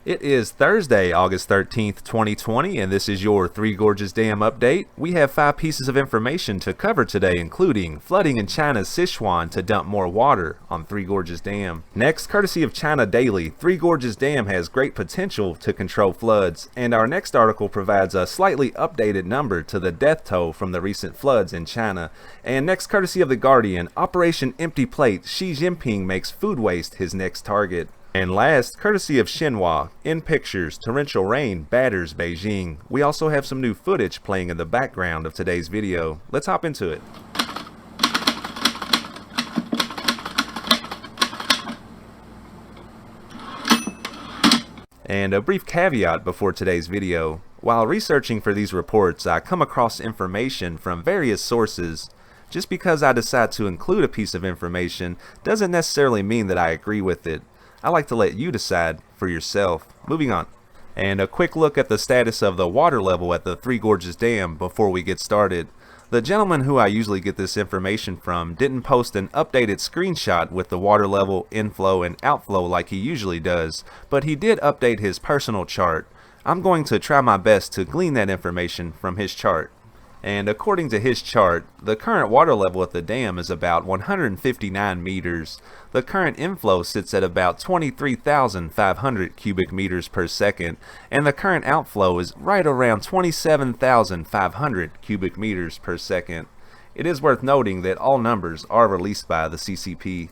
It is Thursday, August 13th, 2020, and this is your Three Gorges Dam update. We have 5 pieces of information to cover today, including flooding in China's Sichuan to dump more water on Three Gorges Dam. Next, courtesy of China Daily, Three Gorges Dam has great potential to control floods, and our next article provides a slightly updated number to the death toll from the recent floods in China. And next, courtesy of The Guardian, Operation Empty Plate, Xi Jinping makes food waste his next target. And last, courtesy of Xinhua, in pictures, torrential rain batters Beijing. We also have some new footage playing in the background of today's video. Let's hop into it. And a brief caveat before today's video. While researching for these reports, I come across information from various sources. Just because I decide to include a piece of information doesn't necessarily mean that I agree with it. I like to let you decide for yourself. Moving on. And a quick look at the status of the water level at the Three Gorges Dam before we get started. The gentleman who I usually get this information from didn't post an updated screenshot with the water level, inflow, and outflow like he usually does, but he did update his personal chart. I'm going to try my best to glean that information from his chart. And according to his chart, the current water level at the dam is about 159 meters. The current inflow sits at about 23,500 cubic meters per second, and the current outflow is right around 27,500 cubic meters per second. It is worth noting that all numbers are released by the CCP.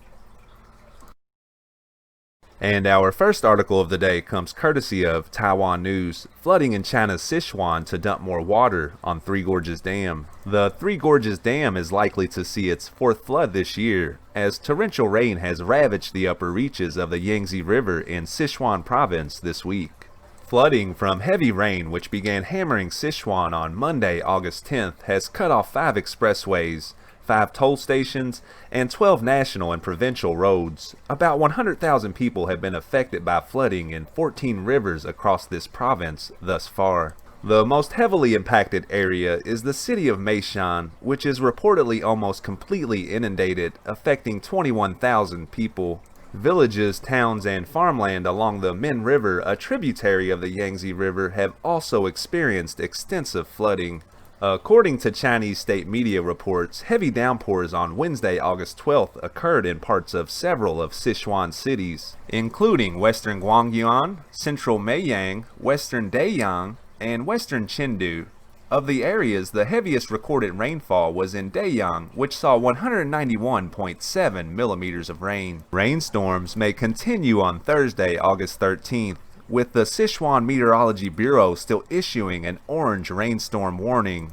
And our first article of the day comes courtesy of Taiwan News, flooding in China's Sichuan to dump more water on Three Gorges Dam. The Three Gorges Dam is likely to see its 4th flood this year, as torrential rain has ravaged the upper reaches of the Yangtze River in Sichuan province this week. Flooding from heavy rain, which began hammering Sichuan on Monday, August 10th, has cut off 5 expressways, 5 toll stations, and 12 national and provincial roads. About 100,000 people have been affected by flooding in 14 rivers across this province thus far. The most heavily impacted area is the city of Meishan, which is reportedly almost completely inundated, affecting 21,000 people. Villages, towns, and farmland along the Min River, a tributary of the Yangtze River, have also experienced extensive flooding. According to Chinese state media reports, heavy downpours on Wednesday, August 12th occurred in parts of several of Sichuan cities, including western Guangyuan, central Meiyang, western Deyang, and western Chengdu. Of the areas, the heaviest recorded rainfall was in Deyang, which saw 191.7 millimeters of rain. Rainstorms may continue on Thursday, August 13th. With the Sichuan Meteorology Bureau still issuing an orange rainstorm warning.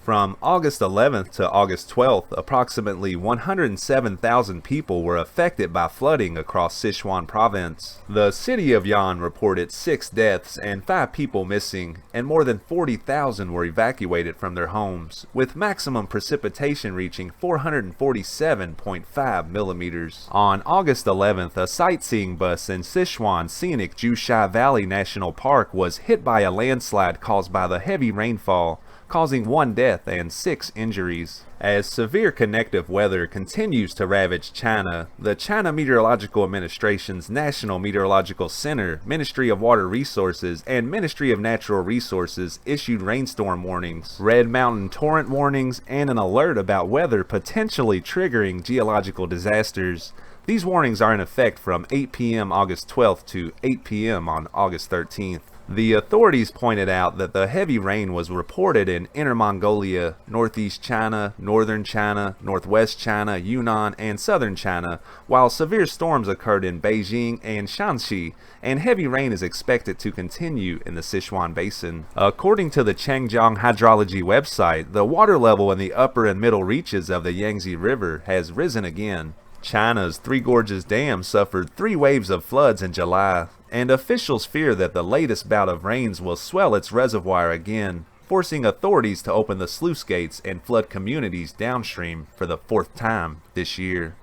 From August 11th to August 12th, approximately 107,000 people were affected by flooding across Sichuan province. The city of Yan reported 6 deaths and 5 people missing, and more than 40,000 were evacuated from their homes, with maximum precipitation reaching 447.5 millimeters. On August 11th, a sightseeing bus in Sichuan scenic Jusha Valley National Park was hit by a landslide caused by the heavy rainfall, causing 1 death and 6 injuries. As severe convective weather continues to ravage China, the China Meteorological Administration's National Meteorological Center, Ministry of Water Resources, and Ministry of Natural Resources issued rainstorm warnings, Red Mountain torrent warnings, and an alert about weather potentially triggering geological disasters. These warnings are in effect from 8 p.m. August 12th to 8 p.m. on August 13th. The authorities pointed out that the heavy rain was reported in Inner Mongolia, Northeast China, Northern China, Northwest China, Yunnan, and Southern China, while severe storms occurred in Beijing and Shanxi, and heavy rain is expected to continue in the Sichuan Basin. According to the Changjiang Hydrology website, the water level in the upper and middle reaches of the Yangtze River has risen again. China's Three Gorges Dam suffered 3 waves of floods in July, and officials fear that the latest bout of rains will swell its reservoir again, forcing authorities to open the sluice gates and flood communities downstream for the 4th time this year.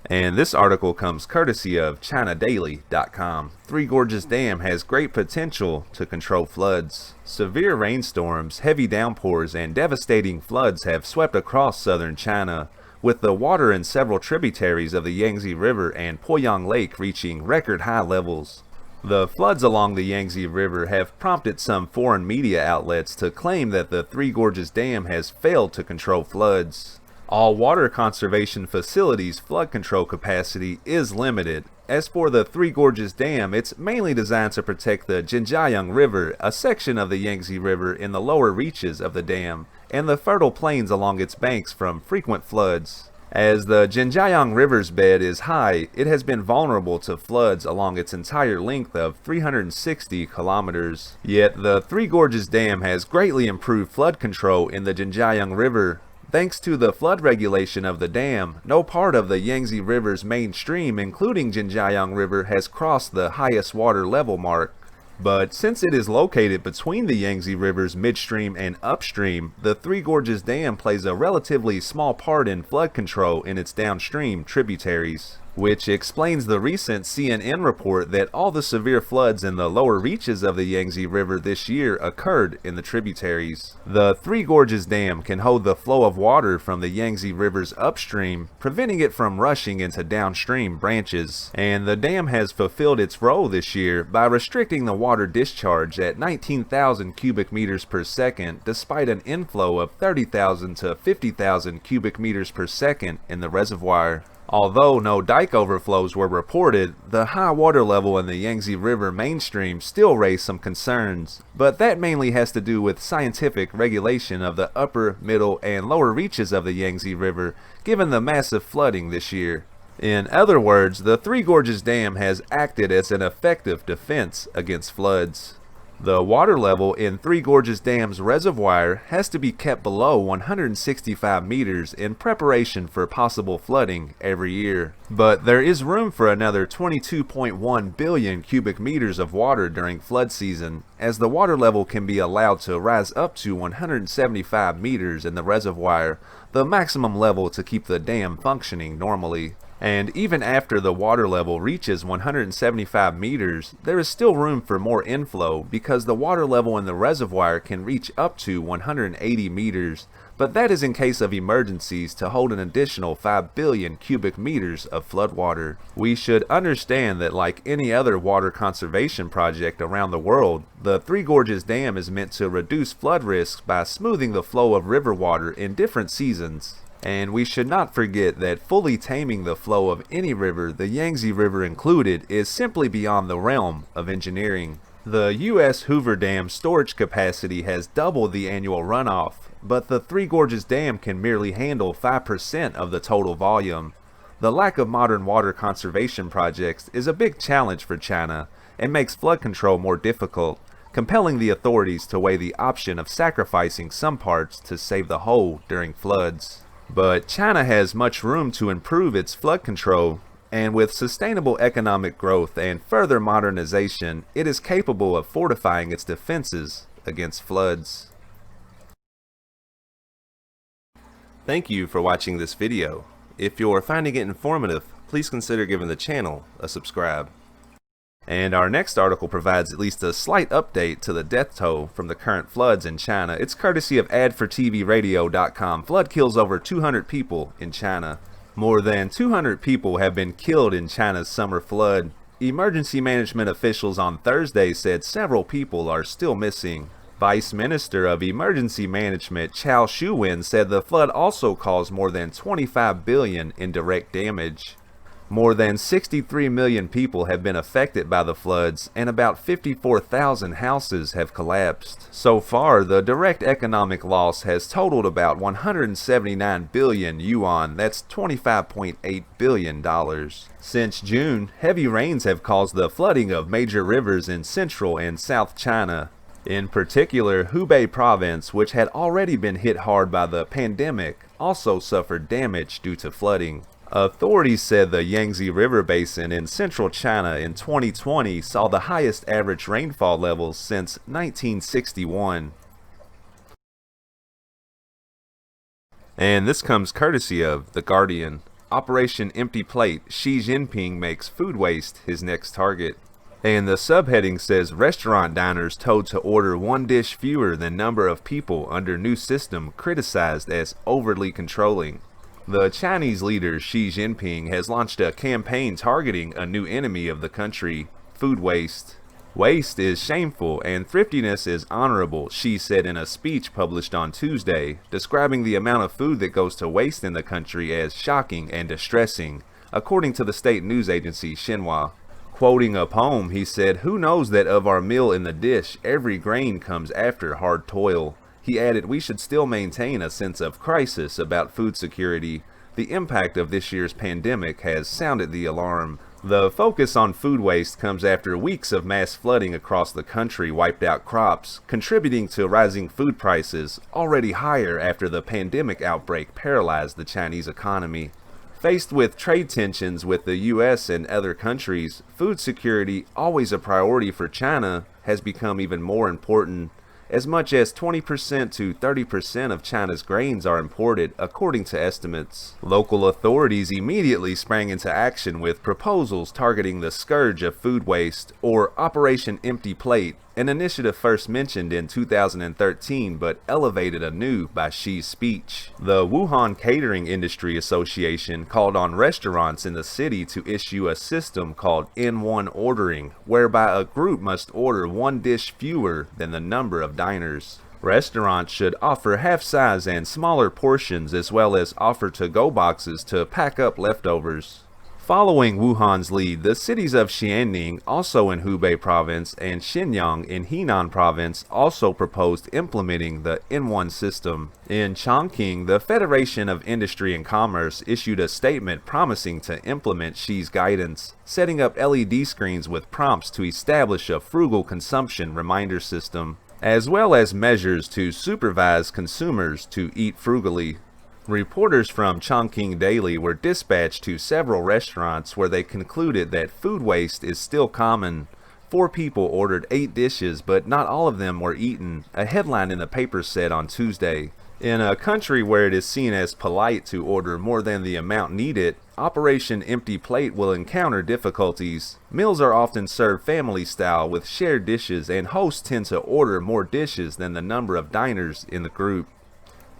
And this article comes courtesy of ChinaDaily.com. Three Gorges Dam has great potential to control floods. Severe rainstorms, heavy downpours, and devastating floods have swept across southern China, with the water in several tributaries of the Yangtze River and Poyang Lake reaching record high levels. The floods along the Yangtze River have prompted some foreign media outlets to claim that the Three Gorges Dam has failed to control floods. All water conservation facilities' flood control capacity is limited. As for the Three Gorges Dam, it's mainly designed to protect the Jinjiang River, a section of the Yangtze River in the lower reaches of the dam, and the fertile plains along its banks from frequent floods. As the Jinjiang River's bed is high, it has been vulnerable to floods along its entire length of 360 kilometers. Yet the Three Gorges Dam has greatly improved flood control in the Jinjiang River. Thanks to the flood regulation of the dam, no part of the Yangtze River's main stream, including Jinjiang River, has crossed the highest water level mark. But since it is located between the Yangtze River's midstream and upstream, the Three Gorges Dam plays a relatively small part in flood control in its downstream tributaries, which explains the recent CNN report that all the severe floods in the lower reaches of the Yangtze River this year occurred in the tributaries. The Three Gorges Dam can hold the flow of water from the Yangtze River's upstream, preventing it from rushing into downstream branches. And the dam has fulfilled its role this year by restricting the water discharge at 19,000 cubic meters per second, despite an inflow of 30,000 to 50,000 cubic meters per second in the reservoir. Although no dike overflows were reported, the high water level in the Yangtze River mainstream still raised some concerns, but that mainly has to do with scientific regulation of the upper, middle, and lower reaches of the Yangtze River, given the massive flooding this year. In other words, the Three Gorges Dam has acted as an effective defense against floods. The water level in Three Gorges Dam's reservoir has to be kept below 165 meters in preparation for possible flooding every year. But there is room for another 22.1 billion cubic meters of water during flood season, as the water level can be allowed to rise up to 175 meters in the reservoir, the maximum level to keep the dam functioning normally. And even after the water level reaches 175 meters, there is still room for more inflow because the water level in the reservoir can reach up to 180 meters, but that is in case of emergencies to hold an additional 5 billion cubic meters of floodwater. We should understand that like any other water conservation project around the world, the Three Gorges Dam is meant to reduce flood risks by smoothing the flow of river water in different seasons. And we should not forget that fully taming the flow of any river, the Yangtze River included, is simply beyond the realm of engineering. The U.S. Hoover Dam storage capacity has doubled the annual runoff, but the Three Gorges Dam can merely handle 5% of the total volume. The lack of modern water conservation projects is a big challenge for China and makes flood control more difficult, compelling the authorities to weigh the option of sacrificing some parts to save the whole during floods. But China has much room to improve its flood control, and with sustainable economic growth and further modernization, it is capable of fortifying its defenses against floods. Thank you for watching this video. If you're finding it informative, please consider giving the channel a subscribe. And our next article provides at least a slight update to the death toll from the current floods in China. It's courtesy of adfortvradio.com. Flood kills over 200 people in China. More than 200 people have been killed in China's summer flood. Emergency management officials on Thursday said several people are still missing. Vice Minister of Emergency Management Chao Shuwen said the flood also caused more than 25 billion in direct damage. More than 63 million people have been affected by the floods, and about 54,000 houses have collapsed. So far, the direct economic loss has totaled about 179 billion yuan, that's $25.8 billion. Since June, heavy rains have caused the flooding of major rivers in central and south China. In particular, Hubei province, which had already been hit hard by the pandemic, also suffered damage due to flooding. Authorities said the Yangtze River Basin in central China in 2020 saw the highest average rainfall levels since 1961. And this comes courtesy of The Guardian. Operation Empty Plate, Xi Jinping makes food waste his next target. And the subheading says restaurant diners told to order one dish fewer than number of people under new system criticized as overly controlling. The Chinese leader Xi Jinping has launched a campaign targeting a new enemy of the country: food waste. Waste is shameful and thriftiness is honorable, Xi said in a speech published on Tuesday, describing the amount of food that goes to waste in the country as shocking and distressing, according to the state news agency Xinhua. Quoting a poem, he said, "Who knows that of our meal in the dish, every grain comes after hard toil." He added, "We should still maintain a sense of crisis about food security. The impact of this year's pandemic has sounded the alarm." The focus on food waste comes after weeks of mass flooding across the country wiped out crops, contributing to rising food prices, already higher after the pandemic outbreak paralyzed the Chinese economy. Faced with trade tensions with the US and other countries, food security, always a priority for China, has become even more important. As much as 20% to 30% of China's grains are imported, according to estimates. Local authorities immediately sprang into action with proposals targeting the scourge of food waste, or Operation Empty Plate, an initiative first mentioned in 2013 but elevated anew by Xi's speech. The Wuhan Catering Industry Association called on restaurants in the city to issue a system called N1 ordering, whereby a group must order one dish fewer than the number of diners. Restaurants should offer half-size and smaller portions, as well as offer to-go boxes to pack up leftovers. Following Wuhan's lead, the cities of Xianing, also in Hubei province, and Shenyang in Henan province also proposed implementing the N1 system. In Chongqing, the Federation of Industry and Commerce issued a statement promising to implement Xi's guidance, setting up LED screens with prompts to establish a frugal consumption reminder system, as well as measures to supervise consumers to eat frugally. Reporters from Chongqing Daily were dispatched to several restaurants where they concluded that food waste is still common. 4 people ordered 8 dishes, but not all of them were eaten, a headline in the paper said on Tuesday. In a country where it is seen as polite to order more than the amount needed, Operation Empty Plate will encounter difficulties. Meals are often served family-style with shared dishes, and hosts tend to order more dishes than the number of diners in the group.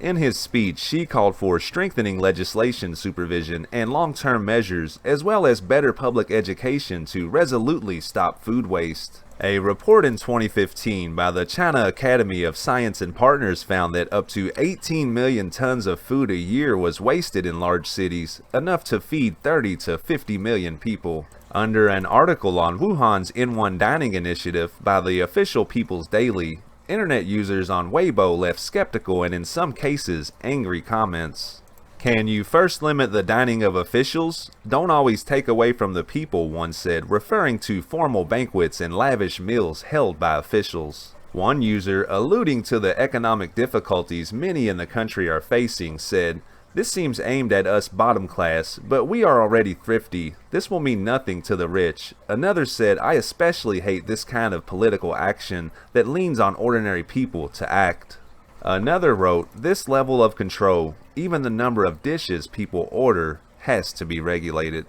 In his speech, Xi called for strengthening legislation supervision and long-term measures, as well as better public education to resolutely stop food waste. A report in 2015 by the China Academy of Science and Partners found that up to 18 million tons of food a year was wasted in large cities, enough to feed 30 to 50 million people. Under an article on Wuhan's N1 dining initiative by the official People's Daily, Internet users on Weibo left skeptical and in some cases angry comments. "Can you first limit the dining of officials? Don't always take away from the people," one said, referring to formal banquets and lavish meals held by officials. One user, alluding to the economic difficulties many in the country are facing, said, "This seems aimed at us bottom class, but we are already thrifty. This will mean nothing to the rich." Another said, "I especially hate this kind of political action that leans on ordinary people to act." Another wrote, "This level of control, even the number of dishes people order, has to be regulated."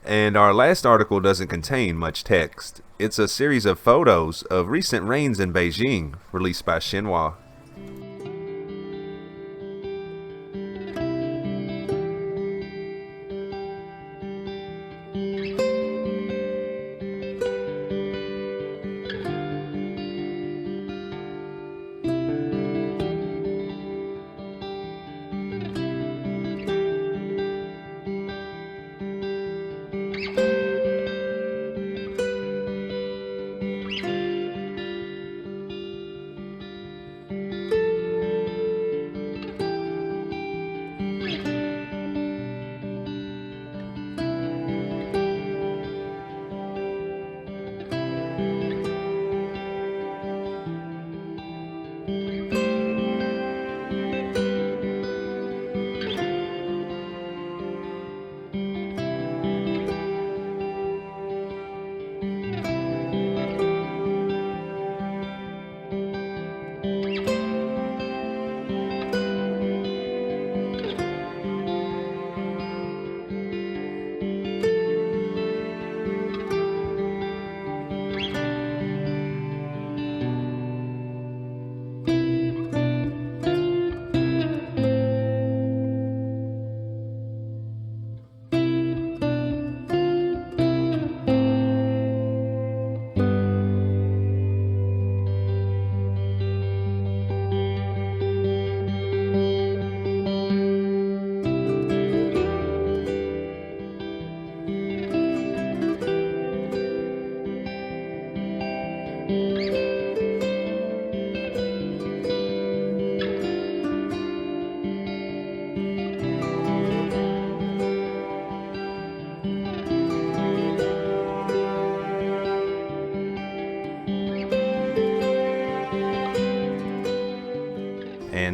And our last article doesn't contain much text. It's a series of photos of recent rains in Beijing, released by Xinhua.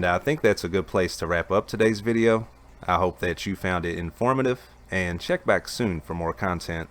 And I think that's a good place to wrap up today's video. I hope that you found it informative, and check back soon for more content.